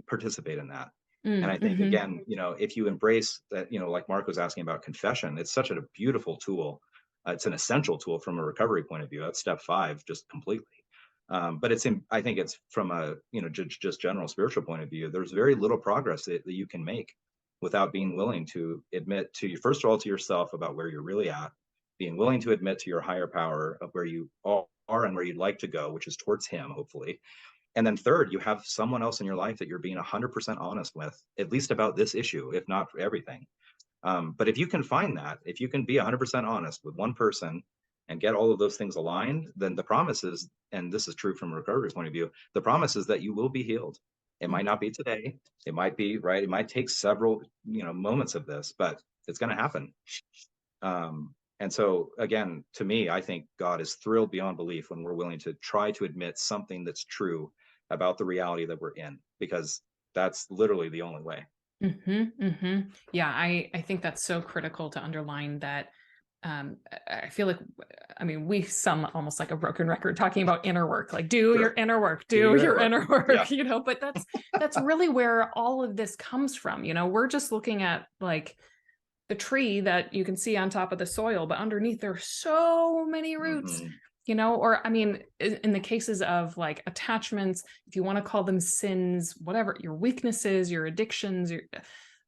participate in that. And I think, again, if you embrace that, like Mark was asking about confession, it's such a beautiful tool. It's an essential tool from a recovery point of view. That's step 5, just completely. But I think it's from a, just general spiritual point of view, there's very little progress that you can make without being willing to admit to you, first of all, to yourself about where you're really at, being willing to admit to your higher power of where you are and where you'd like to go, which is towards him, hopefully. And then third, you have someone else in your life that you're being 100% honest with, at least about this issue, if not for everything. But if you can find that, if you can be 100% honest with one person and get all of those things aligned, then the promise is, and this is true from a recovery point of view, the promise is that you will be healed. It might not be today. It might be, right, it might take several, moments of this, but it's going to happen. And so, again, to me, I think God is thrilled beyond belief when we're willing to try to admit something that's true about the reality that we're in, because that's literally the only way. Yeah, I think that's so critical to underline that. I feel like, we sound almost like a broken record talking about inner work, like do your inner work, do your inner work, but that's really where all of this comes from. We're just looking at like the tree that you can see on top of the soil, but underneath there are so many roots, or in the cases of like attachments, if you want to call them sins, whatever, your weaknesses, your addictions,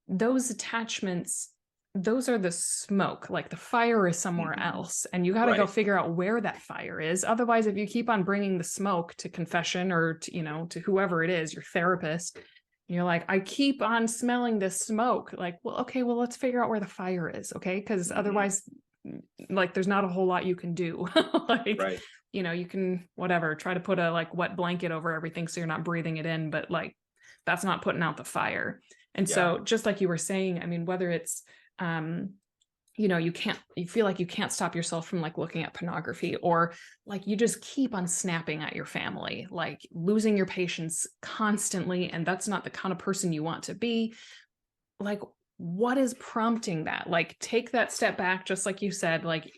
those attachments, those are the smoke. Like the fire is somewhere else, and you got to go figure out where that fire is. Otherwise, if you keep on bringing the smoke to confession or to, to whoever it is, your therapist, you're like, I keep on smelling this smoke. Like, well, okay, well, let's figure out where the fire is. Okay. Cause otherwise, like, there's not a whole lot you can do. You can, whatever, try to put a like wet blanket over everything so you're not breathing it in, but like, that's not putting out the fire. And so just like you were saying, whether it's, you feel like you can't stop yourself from like looking at pornography, or like you just keep on snapping at your family, like losing your patience constantly. And that's not the kind of person you want to be. Like, what is prompting that? Like, take that step back, just like you said, like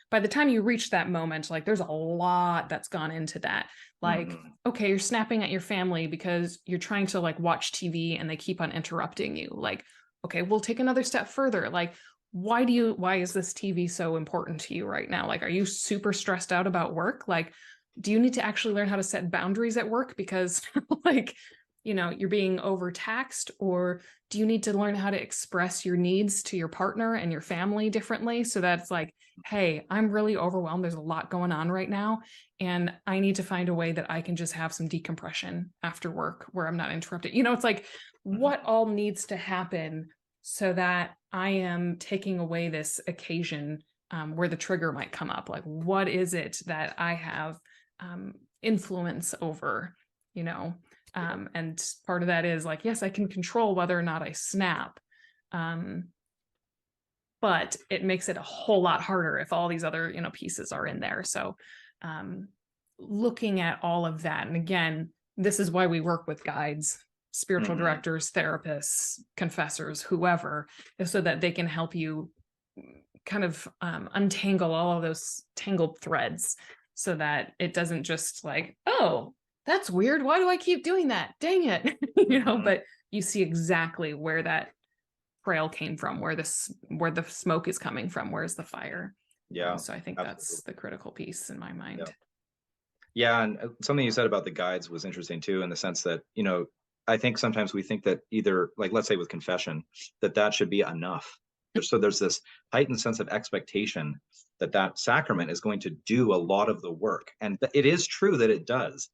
by the time you reach that moment, like there's a lot that's gone into that. Like, okay, you're snapping at your family because you're trying to like watch TV and they keep on interrupting you. Like, okay, we'll take another step further. Like, why is this TV so important to you right now? Like, are you super stressed out about work? Like, do you need to actually learn how to set boundaries at work because like, you're being overtaxed? Or do you need to learn how to express your needs to your partner and your family differently? So that's like, hey, I'm really overwhelmed. There's a lot going on right now. And I need to find a way that I can just have some decompression after work where I'm not interrupted. It's like, what all needs to happen so that I am taking away this occasion where the trigger might come up? Like, what is it that I have influence over, and part of that is like, yes, I can control whether or not I snap. But it makes it a whole lot harder if all these other, pieces are in there. So looking at all of that. And again, this is why we work with guides, spiritual directors, therapists, confessors, whoever, so that they can help you kind of untangle all of those tangled threads, so that it doesn't just like, oh, that's weird, why do I keep doing that? Dang it. But you see exactly where that trail came from, where the smoke is coming from, where's the fire. Yeah. So I think absolutely. That's the critical piece in my mind. Yeah. And something you said about the guides was interesting too, in the sense that, I think sometimes we think that either, like, let's say with confession, that should be enough. So there's this heightened sense of expectation that sacrament is going to do a lot of the work. And it is true that it does.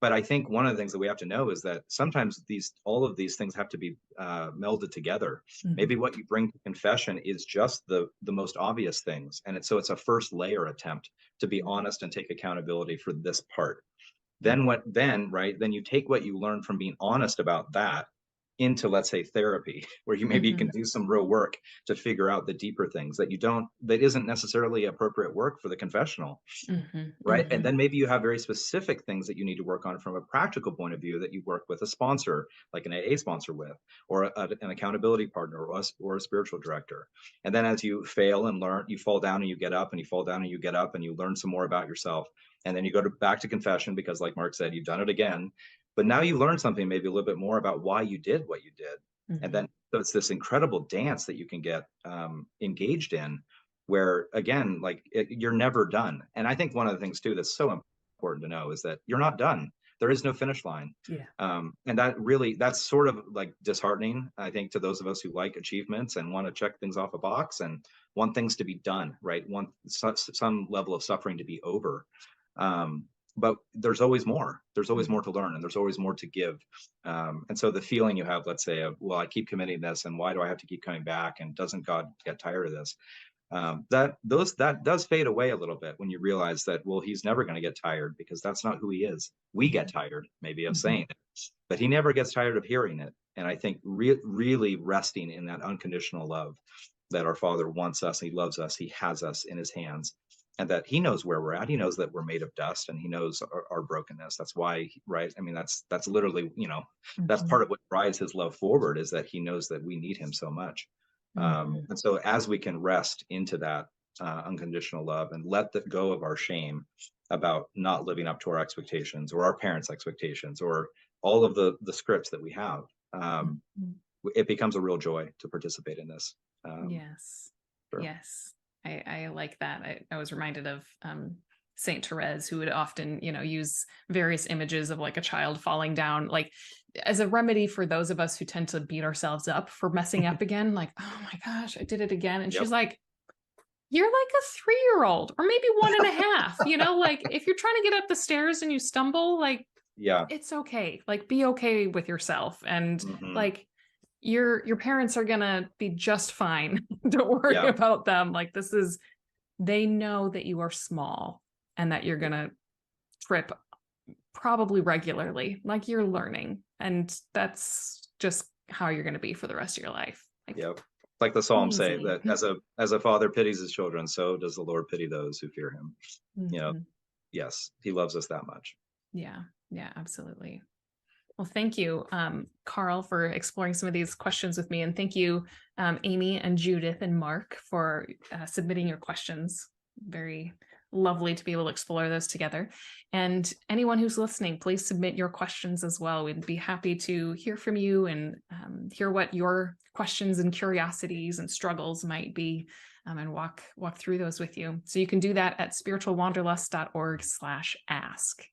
But I think one of the things that we have to know is that sometimes all of these things have to be melded together. Maybe what you bring to confession is just the most obvious things. And it's a first layer attempt to be honest and take accountability for this part. Then you take what you learned from being honest about that into, let's say, therapy, where you maybe can do some real work to figure out the deeper things that isn't necessarily appropriate work for the confessional. Right. And then maybe you have very specific things that you need to work on from a practical point of view that you work with a sponsor, like an AA sponsor with, or an accountability partner, or a spiritual director. And then as you fail and learn, you fall down and you get up, and you fall down and you get up, and you learn some more about yourself. And then you go back to confession, because like Mark said, you've done it again. But now you learn something maybe a little bit more about why you did what you did. And then so it's this incredible dance that you can get engaged in, where again, like you're never done. And I think one of the things too that's so important to know is that you're not done. There is no finish line. And that's sort of like disheartening, I think, to those of us who like achievements and want to check things off a box and want things to be done, right? Want some level of suffering to be over. But there's always more. There's always more to learn, and there's always more to give. And so the feeling you have, let's say, of, well, I keep committing this, and why do I have to keep coming back? And doesn't God get tired of this? That does fade away a little bit when you realize that, well, he's never going to get tired, because that's not who he is. We get tired maybe of saying it, but he never gets tired of hearing it. And I think really resting in that unconditional love that our Father wants us, he loves us, he has us in his hands, and that he knows where we're at. He knows that we're made of dust, and he knows our brokenness. That's why, right? I mean, that's literally, that's part of what drives his love forward, is that he knows that we need him so much. And so as we can rest into that unconditional love and let go of our shame about not living up to our expectations, or our parents' expectations, or all of the scripts that we have, it becomes a real joy to participate in this. Yes. Sure. Yes. I like that. I was reminded of Saint Therese, who would often, use various images of like a child falling down, like as a remedy for those of us who tend to beat ourselves up for messing up again. Like, oh my gosh, I did it again. And she's like, you're like a 3-year-old, or maybe 1.5, like if you're trying to get up the stairs and you stumble, like, it's okay. Like, be okay with yourself. And like, your parents are gonna be just fine. Don't worry about them. Like, they know that you are small and that you're gonna trip probably regularly, like you're learning, and that's just how you're gonna be for the rest of your life. Like, Like the Psalms say Easy. that as a father pities his children, so does the Lord pity those who fear him. You know, Mhm. yes, he loves us that much. Yeah, yeah, absolutely. Well, thank you, Karl, for exploring some of these questions with me. And thank you, Amy and Judith and Mark, for submitting your questions. Very lovely to be able to explore those together. And anyone who's listening, please submit your questions as well. We'd be happy to hear from you and hear what your questions and curiosities and struggles might be, and walk through those with you. So you can do that at spiritualwanderlust.org/ask.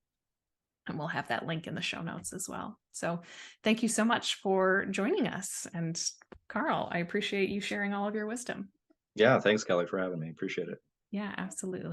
And we'll have that link in the show notes as well. So thank you so much for joining us. And Karl, I appreciate you sharing all of your wisdom. Yeah, thanks, Kelly, for having me. Appreciate it. Yeah, absolutely.